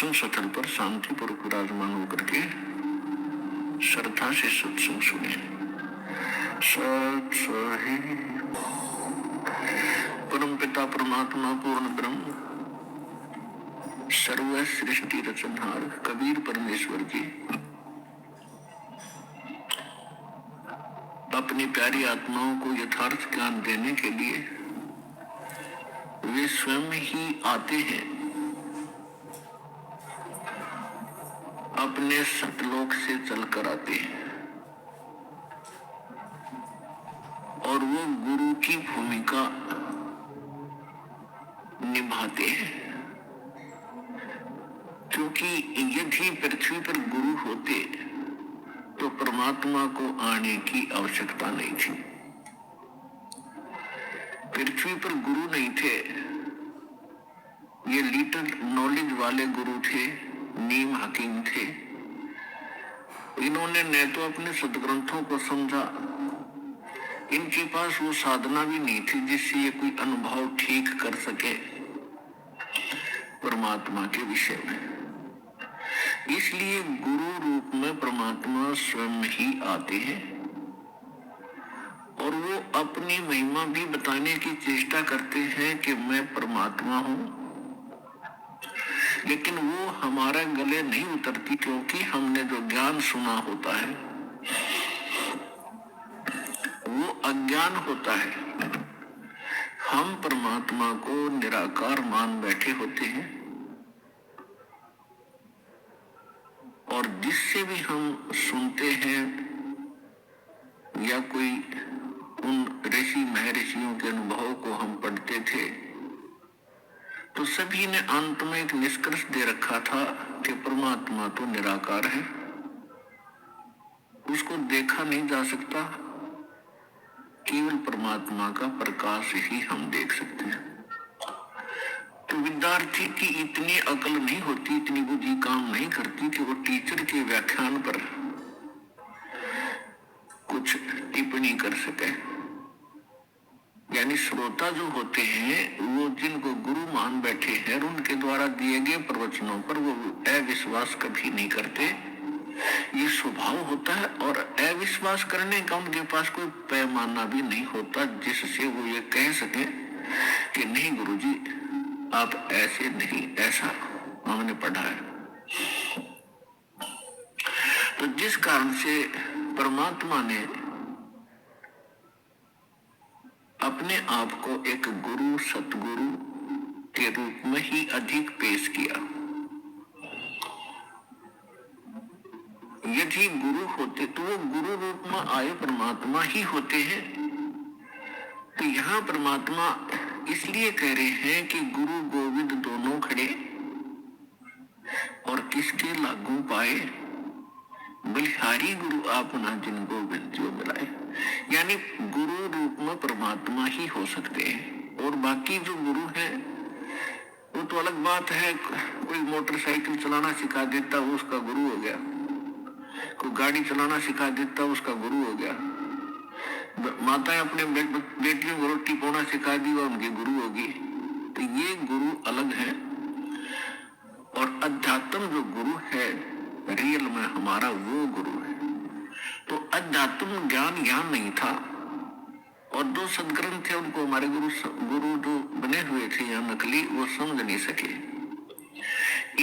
सत्संग स्थल पर शांतिपूर्वक विराजमान होकर के श्रद्धा से सत्संग सुने। सत्सही परम पिता परमात्मा पूर्ण ब्रह्म सर्व सृष्टि रचनहार कबीर परमेश्वर जी अपनी प्यारी आत्माओं को यथार्थ ज्ञान देने के लिए वे स्वयं ही आते हैं, अपने सतलोक से चलकर आते हैं और वो गुरु की भूमिका निभाते हैं। क्योंकि यदि पृथ्वी पर गुरु होते तो परमात्मा को आने की आवश्यकता नहीं थी। पृथ्वी पर गुरु नहीं थे, ये लिटिल नॉलेज वाले गुरु थे, नीम हकीम थे। इन्होंने न तो अपने सदग्रंथों को समझा, इनके पास वो साधना भी नहीं थी जिससे ये कोई अनुभव ठीक कर सके परमात्मा के विषय में। इसलिए गुरु रूप में परमात्मा स्वयं ही आते हैं और वो अपनी महिमा भी बताने की चेष्टा करते हैं कि मैं परमात्मा हूं, लेकिन वो हमारे गले नहीं उतरती, क्योंकि हमने जो ज्ञान सुना होता है वो अज्ञान होता है। हम परमात्मा को निराकार मान बैठे होते हैं और जिससे भी हम सुनते हैं या कोई उन ऋषि महर्षियों के अनुभव को हम पढ़ते थे तो सभी ने अंत में एक निष्कर्ष दे रखा था कि परमात्मा तो निराकार है, उसको देखा नहीं जा सकता, केवल परमात्मा का प्रकाश ही हम देख सकते हैं। तो विद्यार्थी की इतनी अकल नहीं होती, इतनी बुद्धि काम नहीं करती कि वो टीचर के व्याख्यान पर कुछ टिप्पणी कर सके। यानी श्रोता जो होते हैं वो जिनको गुरु मान बैठे हैं उनके द्वारा दिए गए प्रवचनों पर वो अविश्वास कभी नहीं करते, ये स्वभाव होता है। और अविश्वास करने का उनके पास कोई पैमाना भी नहीं होता जिससे वो ये कह सके कि नहीं गुरुजी आप ऐसे नहीं, ऐसा हमने पढ़ा है। तो जिस कारण से परमात्मा ने अपने आप को एक गुरु सतगुरु के रूप में ही अधिक पेश किया। यदि गुरु होते तो वो गुरु रूप में आए परमात्मा ही होते हैं। तो यहाँ परमात्मा इसलिए कह रहे हैं कि गुरु गोविंद दोनों खड़े और किसके लागू पाए, बलिहारी गुरु आपना जिन गोविंद जो मिलाए। यानी गुरु रूप में परमात्मा ही हो सकते हैं और बाकी जो गुरु हैं वो तो अलग बात है। कोई मोटरसाइकिल चलाना सिखा देता वो उसका गुरु हो गया, कोई गाड़ी चलाना सिखा देता उसका गुरु हो गया, माताएं अपने बेटियों को रोटी पकाना सिखा दी वो उनकी गुरु होगी। तो ये गुरु अलग है और अध्यात्म जो गुरु है रियल में हमारा वो गुरु है। तो अध्यात्म ज्ञान नहीं था और दो सदग्रंथ थे उनको हमारे गुरु जो बने हुए थे या नकली वो समझ नहीं सके,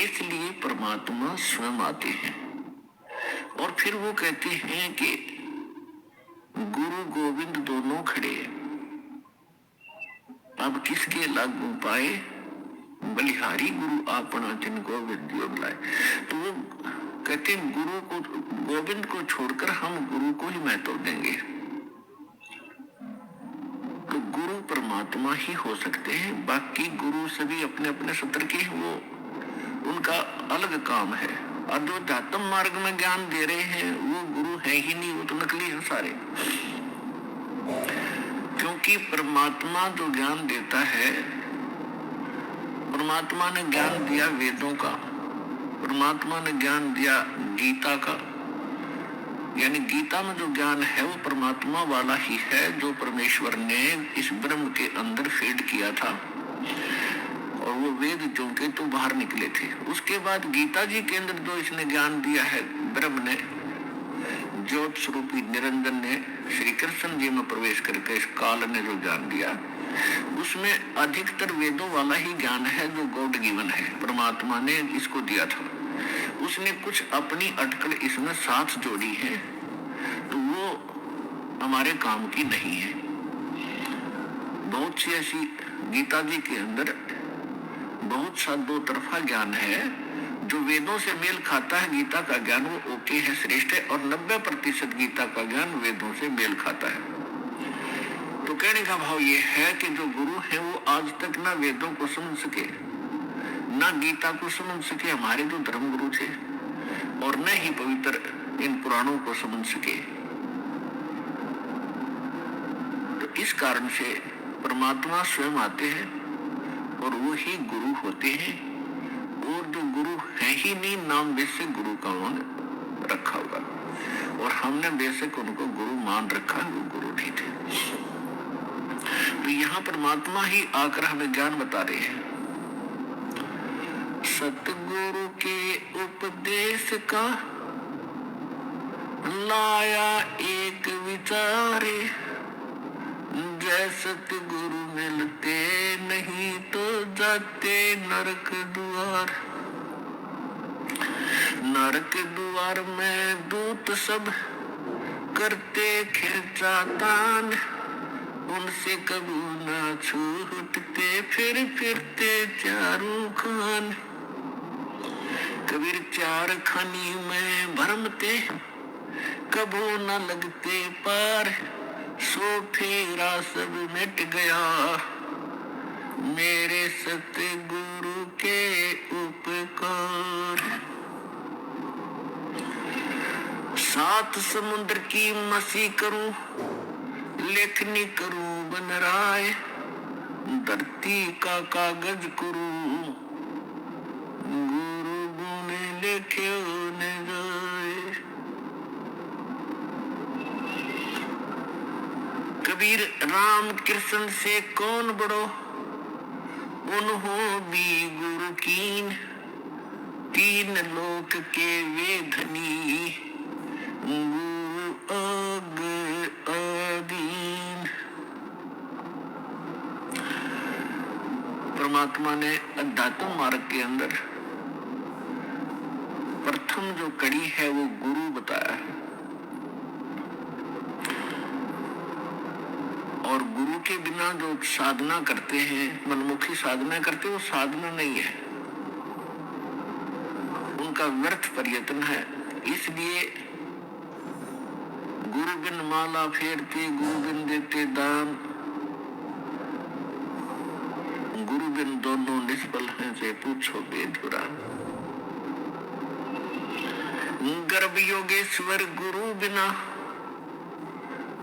इसलिए परमात्मा स्वयं आते हैं और फिर वो कहते हैं कि गुरु गोविंद दोनों खड़े, अब किसके लागू पाए, बलिहारी गुरु आपना जिन गोविंद जो मिलाए। तो वो कहते हैं गुरु को गोविंद को छोड़कर हम गुरु को ही महत्व देंगे। तो गुरु परमात्मा ही हो सकते हैं, बाकी गुरु सभी अपने अपने सत्र के, वो उनका अलग काम है। और जो अध्यात्म मार्ग में ज्ञान दे रहे हैं वो गुरु है ही नहीं, वो तो नकली है सारे। क्योंकि परमात्मा जो ज्ञान देता है, परमात्मा ने ज्ञान दिया वेदों का, परमात्मा ने ज्ञान दिया गीता का। यानी गीता में जो ज्ञान है वो परमात्मा वाला ही है जो परमेश्वर ने इस ब्रह्म के अंदर फीड किया था। और वो वेद चौंके तो बाहर निकले थे। उसके बाद गीता जी के अंदर जो इसने ज्ञान दिया है, ब्रह्म ने, ज्योत स्वरूपी निरंजन ने, श्री कृष्ण जी में प्रवेश करके इस काल ने जो ज्ञान दिया, उसमें अधिकतर वेदों वाला ही ज्ञान है जो गॉड गिवन है, परमात्मा ने इसको दिया था। उसने कुछ अपनी अटकल इसमें साथ जोड़ी है, तो वो हमारे काम की नहीं है। बहुत सी ऐसी गीता जी के अंदर बहुत सा दो तरफा ज्ञान है, जो वेदों से मेल खाता है, गीता का ज्ञान वो ओके है, श्रेष्ठ है, और 90% गीता का ज्ञान वेदों से मेल खाता है। तो कहने का भाव ये है कि जो गुरु है वो आज तक ना वेदों को समझ सके, ना गीता को समझ सके, हमारे जो धर्म गुरु थे, और न ही पवित्र इन पुराणों को समझ सके। तो इस कारण से परमात्मा स्वयं आते हैं और वो ही गुरु होते हैं, और जो गुरु है ही नहीं, नाम बेशक गुरु का उन्होंने रखा होगा, और हमने बेशक उनको गुरु मान रखा, वो गुरु नहीं थे। तो यहाँ परमात्मा ही आकर हमें ज्ञान बता रहे हैं। सतगुरु के उपदेश का लाया एक विचारे, जय सतगुरु मिलते नहीं तो जाते नरक द्वार। नरक द्वार में दूत सब करते खिंचातान, उनसे कबू न छूटते फिर फिरते चारों खान। कबीर चार खानी में भरमते कबू न लगते पार, सो फेरा सब मिट गया मेरे सतगुरु के उपकार। सात समुद्र की मसी करूं, लेखनी करूं बन राय, धरती का कागज करूं, गुरु गुण लिखे न जाए। कबीर राम कृष्ण से कौन बड़ो, उन्हों भी गुरु कीन, तीन लोक के वे धनी, गुरु अग अधीन। परमात्मा ने अध्यात्म मार्ग के अंदर प्रथम जो कड़ी है वो गुरु बताया है, और गुरु के बिना जो साधना करते हैं, मनमुखी साधना करते, वो साधना नहीं है, उनका व्यर्थ प्रयत्न है। इसलिए गुरु बिन माला फेरते, गुरु बिन देते दान, गुरु बिन दोनों निष्फल हैं, से पूछो बेधुरा। गर्भ योगेश्वर गुरु बिना,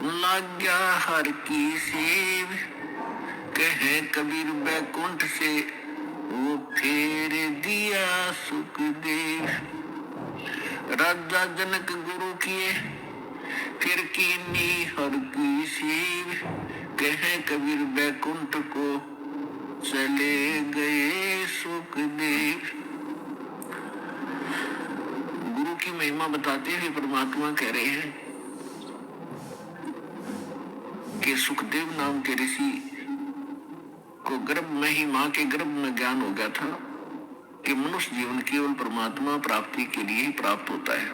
लाग्या हर की सेव, कहे कबीर बैकुंठ से वो फेर दिया सुखदेव। राजा जनक गुरु किए फिर कीनी हर की सेव, कहे कबीर बैकुंठ को चले गए सुखदेव। गुरु की महिमा बताते हुए परमात्मा कह रहे हैं कि सुखदेव नाम के ऋषि को गर्भ में ही, मां के गर्भ में ज्ञान हो गया था कि मनुष्य जीवन केवल परमात्मा प्राप्ति के लिए ही प्राप्त होता है,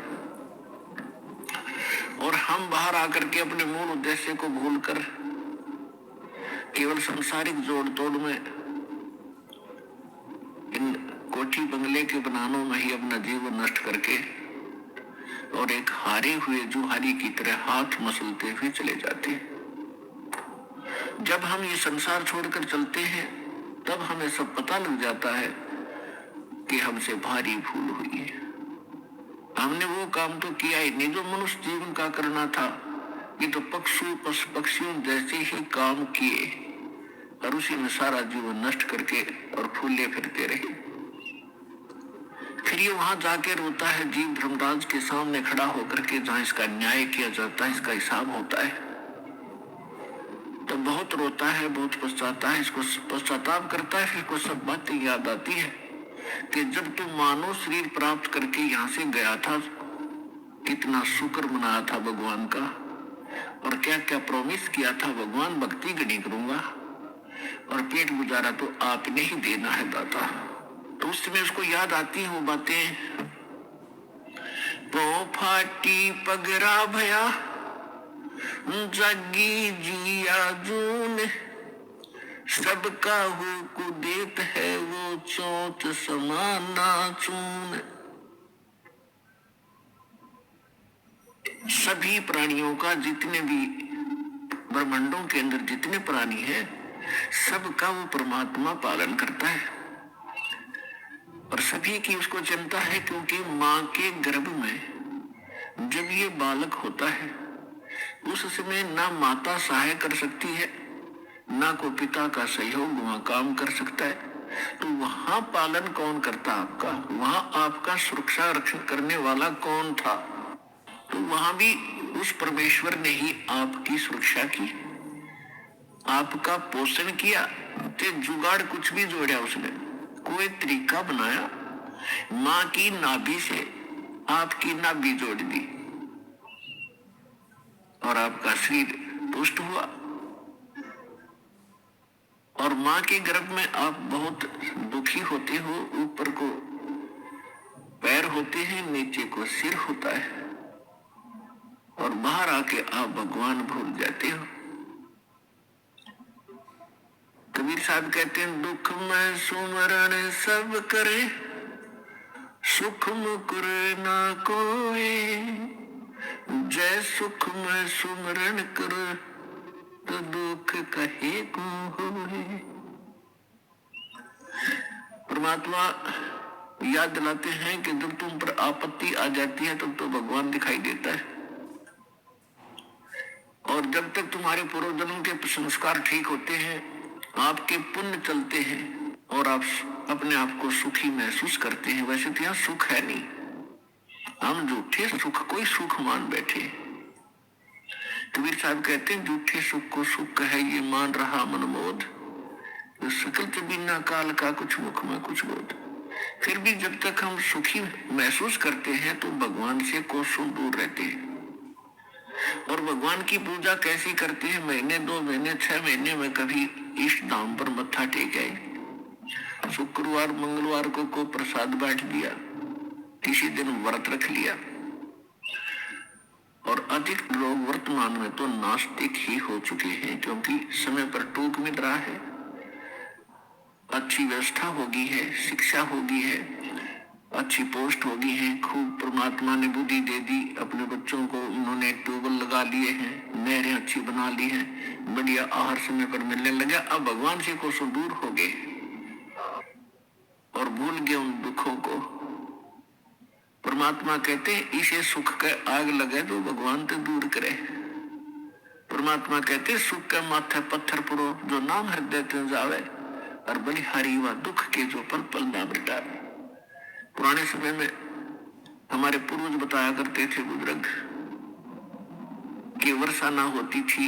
और हम बाहर आकर के अपने मूल उद्देश्य को भूलकर केवल सांसारिक जोड़ तोड़ में, इन कोठी बंगले के बनानों में ही अपना जीवन नष्ट करके, और एक हारे हुए जुहारी की तरह हाथ मसलते हुए चले जाते हैं। जब हम ये संसार छोड़कर चलते हैं, तब हमें सब पता लग जाता है कि हमसे भारी भूल हुई है। हमने वो काम तो किया ही नहीं जो मनुष्य जीवन का करना था। ये तो पक्षियों जैसे ही काम किए, और उसी में सारा जीवन नष्ट करके और फूले फिरते रहे। फिर ये वहां जाके रोता है जीव धर्मराज के सामने खड़ा होकर के, जहां इसका न्याय किया जाता है, इसका हिसाब होता है। तो बहुत रोता है, बहुत पछताता है, इसको पश्चाताप करता है, फिर इसको सब बातें याद आती है कि जब तू मानव शरीर प्राप्त करके यहाँ से गया था, कितना शुक्र मनाया था भगवान का, और क्या क्या प्रॉमिस किया था, भगवान भक्ति गणी करूंगा और पेट गुजारा तो आपने ही देना है दाता। तो उस समय उसको याद आती है वो बातें, पौ फाटी पगरा भया जागी जिया जून, सबका हो देत है वो चोट समाना चून। सभी प्राणियों का, जितने भी ब्रह्मांडों के अंदर जितने प्राणी हैं, सबका वो परमात्मा पालन करता है और सभी की उसको चिंता है, क्योंकि माँ के गर्भ में जब ये बालक होता है उस समय ना माता सहाय कर सकती है, ना को पिता का सहयोग वहां काम कर सकता है, तो वहां पालन कौन करता आपका, वहां आपका सुरक्षा रक्षण करने वाला कौन था? तो वहां भी उस परमेश्वर ने ही आपकी सुरक्षा की, आपका पोषण किया, ते जुगाड़ कुछ भी जोड़ा उसने, कोई तरीका बनाया, माँ की नाभि से आपकी नाभि जोड़ दी और आपका शरीर पुष्ट हुआ। और माँ के गर्भ में आप बहुत दुखी होते हो, ऊपर को पैर होते हैं, नीचे को सिर होता है, और बाहर आके आप भगवान भूल जाते हो। कबीर साहब कहते हैं, दुख में सुमरण सब करे, सुख मुकुर ना कोई, जय सुख में सुमरण कर, तो दुख कहे को होए। परमात्मा याद दिलाते हैं कि जब तुम पर आपत्ति आ जाती है तब तो भगवान दिखाई देता है, और जब तक तुम्हारे पूर्वजन्म के संस्कार ठीक होते हैं, आपके पुण्य चलते हैं और आप अपने आप को सुखी महसूस करते हैं। वैसे तो यहाँ सुख है नहीं, हम झूठे सुख कोई सुख मान बैठे। कबीर साहब कहते हैं, झूठे सुख को सुख है ये मान रहा मनमोद, तो सकल के बिना काल का कुछ मुख में कुछ बोध। फिर भी जब तक हम सुखी महसूस करते हैं तो भगवान से कोसों दूर रहते हैं। और भगवान की पूजा कैसी करते हैं, महीने 2 महीने 6 महीने में कभी इष्ट धाम पर मत्था टेक आए, शुक्रवार मंगलवार को प्रसाद बांट दिया, किसी दिन व्रत रख लिया। और अधिक लोग वर्तमान में तो नास्तिक ही हो चुके हैं, क्योंकि समय पर टूक मिल रहा है, अच्छी व्यवस्था होगी है, शिक्षा होगी है, अच्छी पोस्ट होगी है, खूब परमात्मा ने बुद्धि दे दी, अपने बच्चों को उन्होंने ट्यूबवेल लगा लिए हैं, नहरें अच्छी बना ली हैं, बढ़िया आहार समय पर मिलने लगा। अब भगवान से कोसों दूर हो गए और भूल गए उन दुखों को। परमात्मा कहते हैं, इसे सुख का आग लगे तो भगवान तो दूर करे। परमात्मा कहते, सुख के माथे पत्थर पड़ो, जो नाम हृदय ते जावे, और बलिहारी व दुख के जो पल पल ना मिटावे। पुराने समय में हमारे पूर्वज बताया करते थे बुजुर्ग कि वर्षा ना होती थी,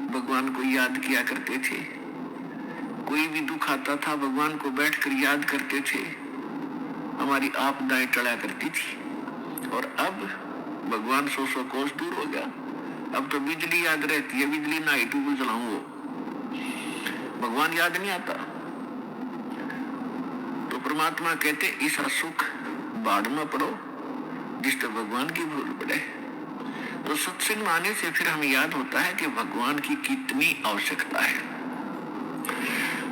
भगवान को याद किया करते थे, कोई भी दुख आता था भगवान को बैठकर याद करते थे, हमारी आपदाएं टला करती थी। और अब भगवान 100 कोस दूर हो गया, अब तो बिजली याद रहती है, बिजली ना ही ट्यूबवेल चलाऊं वो भगवान याद नहीं आता। तो परमात्मा कहते, इस सुख बाढ़ में पड़ो जिससे भगवान की भूल पड़े। तो सत्संग आने से फिर हमें याद होता है कि भगवान की कितनी आवश्यकता है।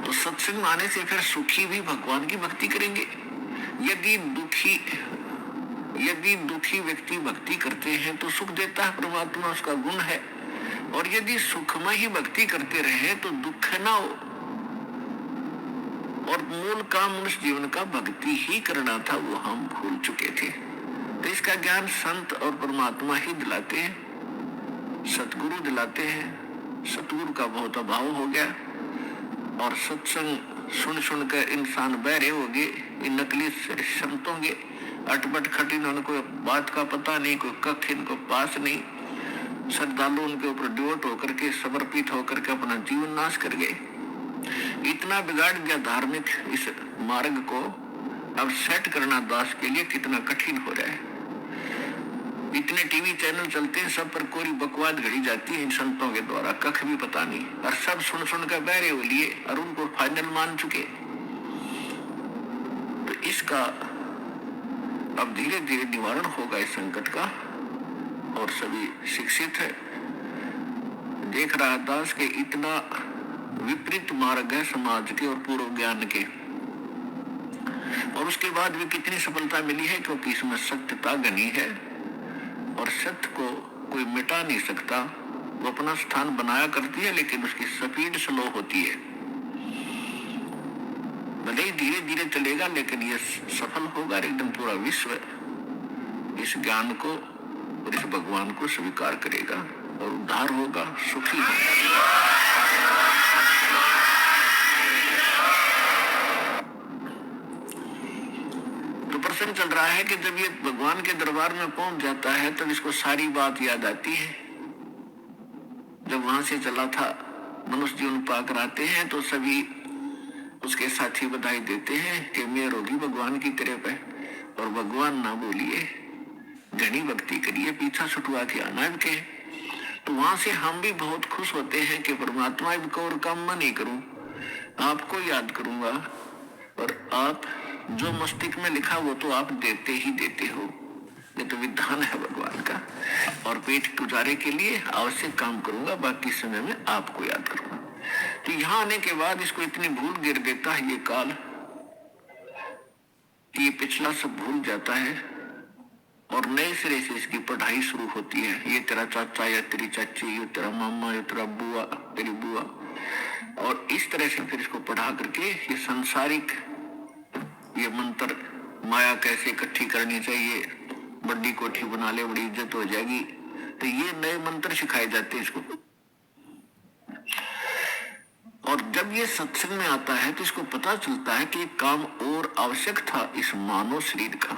तो सत्संग आने से फिर सुखी भी भगवान की भक्ति करेंगे। यदि दुखी व्यक्ति भक्ति करते हैं तो सुख देता है परमात्मा, उसका गुण है। और यदि सुख में ही भक्ति करते रहे तो दुख ना हो। और मूल काम मनुष्य जीवन का भक्ति ही करना था, वो हम भूल चुके थे। तो इसका ज्ञान संत और परमात्मा ही दिलाते हैं, सतगुरु दिलाते हैं। सतगुरु का बहुत अभाव हो गया और सत्संग सुन सुन कर इंसान बहरे हो गए। इन नकली संतों के अटपट खटिन, उनको बात का पता नहीं, कोई कख इनको पास नहीं। श्रद्धालु उनके ऊपर डिवोट होकर के, समर्पित होकर के अपना जीवन नाश कर गए। इतना बिगाड़ दिया धार्मिक इस मार्ग को, अब सेट करना दास के लिए कितना कठिन हो रहा है। इतने टीवी चैनल चलते हैं, सब पर कोई बकवाद घड़ी जाती है इन संतों के द्वारा, कख भी पता नहीं, और सब सुन सुन कर बहरे हो लिए और उनको फाइनल मान चुके। तो इसका अब धीरे धीरे निवारण होगा इस संकट का, और सभी शिक्षित है। देख रहा दास के इतना विपरीत मार्ग है समाज के और पूर्व ज्ञान के, और उसके बाद भी कितनी सफलता मिली है, क्योंकि इसमें सत्यता घनी है और सत्य को कोई मिटा नहीं सकता। वो अपना स्थान बनाया करती है, लेकिन उसकी स्पीड स्लो होती है। भले ही धीरे धीरे चलेगा, लेकिन ये सफल होगा। एकदम पूरा विश्व इस ज्ञान को और इस भगवान को स्वीकार करेगा और उद्धार होगा, सुखी होगा। तो प्रसंग चल रहा है कि जब ये भगवान के दरबार में पहुंच जाता है, तब इसको सारी बात याद आती है। जब वहां से चला था, मनुष्य जीवन पाकर आते हैं तो सभी उसके साथी बधाई देते हैं कि मेहर होगी भगवान की तरह पे, और भगवान ना बोलिए, घनी भक्ति करिए, पीछा छुटवा के आना के। तो वहां से हम भी बहुत खुश होते हैं कि परमात्मा इनको और काम मैं नहीं करूं, आपको याद करूंगा, और आप जो मस्तिष्क में लिखा वो तो आप देते ही देते हो। ये तो विधान है भगवान का, और पेट गुजारे के लिए आवश्यक काम करूंगा, बाकी समय में आपको याद करूंगा। तो यहाँ आने के बाद इसको इतनी भूल गिर देता है ये काल, कि ये पिछला सब भूल जाता है और नए सिरे से इसकी पढ़ाई शुरू होती है। ये तेरा चाचा या तेरी चाची, ये तेरा मामा, ये तेरा बुआ, तेरी बुआ, और इस तरह से फिर इसको पढ़ा करके ये सांसारिक ये मंत्र, माया कैसे इकट्ठी करनी चाहिए, बड़ी कोठी बना ले, बड़ी इज्जत हो जाएगी, तो ये नए मंत्र सिखाए जाते हैं इसको। और जब ये सत्संग में आता है तो इसको पता चलता है कि एक काम और आवश्यक था इस मानव शरीर का,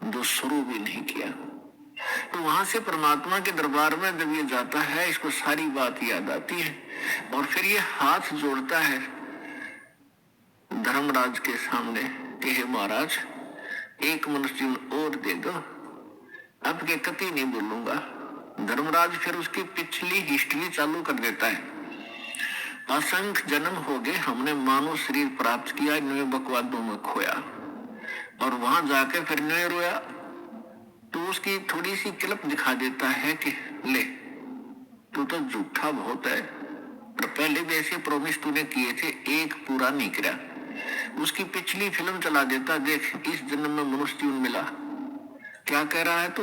जो शुरू भी नहीं किया। तो वहां से परमात्मा के दरबार में जब ये जाता है, इसको सारी बात याद आती है, और फिर ये हाथ जोड़ता है धर्मराज के सामने कि हे महाराज, एक मनुष्य जीवन और दे दो, अब के कति नहीं बोलूंगा। धर्मराज फिर उसकी पिछली हिस्ट्री चालू कर देता है। असंख्य जन्म हो गए, हमने मानव शरीर प्राप्त किया, इनमें बकवादों में खोया, और वहां जाके फिर नहीं रोया। तो उसकी थोड़ी सी क्लिप दिखा देता है कि ले, तू तो झूठा बहुत है, और पहले भी ऐसे प्रॉमिस तूने किए थे, एक पूरा नहीं किया। उसकी पिछली फिल्म चला देता, देख इस जन्म में मनुष्य जीवन मिला, क्या कह रहा है तू,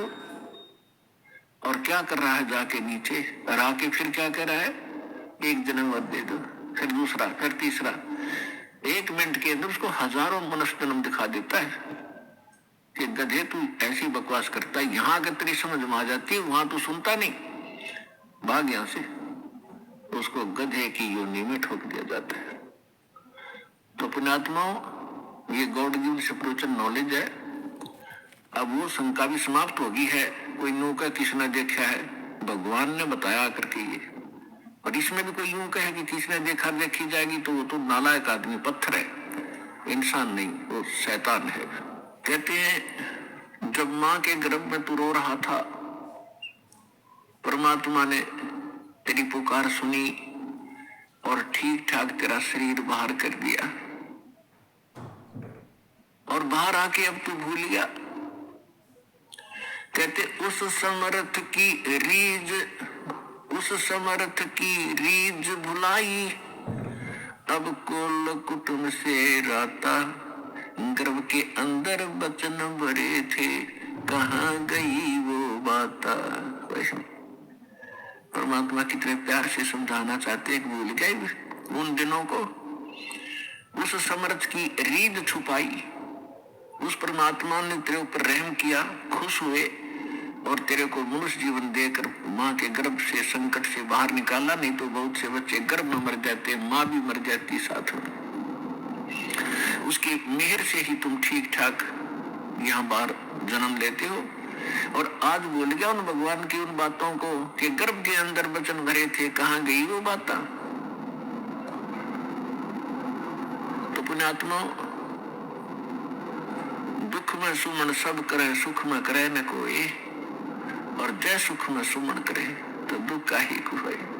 और क्या कर रहा है जाके नीचे, और आके फिर क्या कह रहा है, एक जन्म और दे दो, फिर दूसरा, फिर तीसरा। 1 मिनट के अंदर उसको हजारों मनुष्य जन्म दिखा देता है कि गधे तू ऐसी बकवास करता है, यहाँ अगर तेरी समझ में आ जाती है, वहां तू सुनता नहीं, भाग यहां से। तो उसको गधे की योनि में ठोक दिया जाता है। तो पुण्यात्माओं, ये गॉड गिवन स्पिरिचुअल नॉलेज है। अब वो शंका भी समाप्त होगी है, कोई नौका किसने देखा है, भगवान ने बताया करके ये। और इसमें भी कोई यूं कहे कि किसने देखा देखी जाएगी, तो वो तो नालायक आदमी, पत्थर है, इंसान नहीं, वो शैतान है। कहते हैं जब माँ के गर्भ में तू रो रहा था, परमात्मा ने तेरी पुकार सुनी और ठीक ठाक तेरा शरीर बाहर कर दिया, और बाहर आके अब तू भूल गया। कहते उस समर्थ की रीझ, उस समर्थ की रीझ भुलाई, अब कुल कुटुंब से राता, गर्भ के अंदर बचन भरे थे, कहाँ गई वो बाता। परमात्मा कितने प्यार से समझाना चाहते हैं, भूल गए उन दिनों को। उस समर्थ की रीझ छुपाई, उस परमात्मा ने तेरे ऊपर रहम किया, खुश हुए, और तेरे को मनुष्य जीवन देकर माँ के गर्भ से संकट से बाहर निकाला। नहीं तो बहुत से बच्चे गर्भ में मर जाते, माँ भी मर जाती साथ में। उसकी मेहर से ही तुम ठीक ठाक यहाँ बाहर जन्म लेते हो, और आज भूल गया उन भगवान की उन बातों को कि गर्भ के अंदर वचन भरे थे, कहाँ गई वो बात। तो पुण्यात्मा, दुख में सुमन सब करे, सुख में करे न कोई, और जय सुख में सुमन करे तो दुख का ही कोई।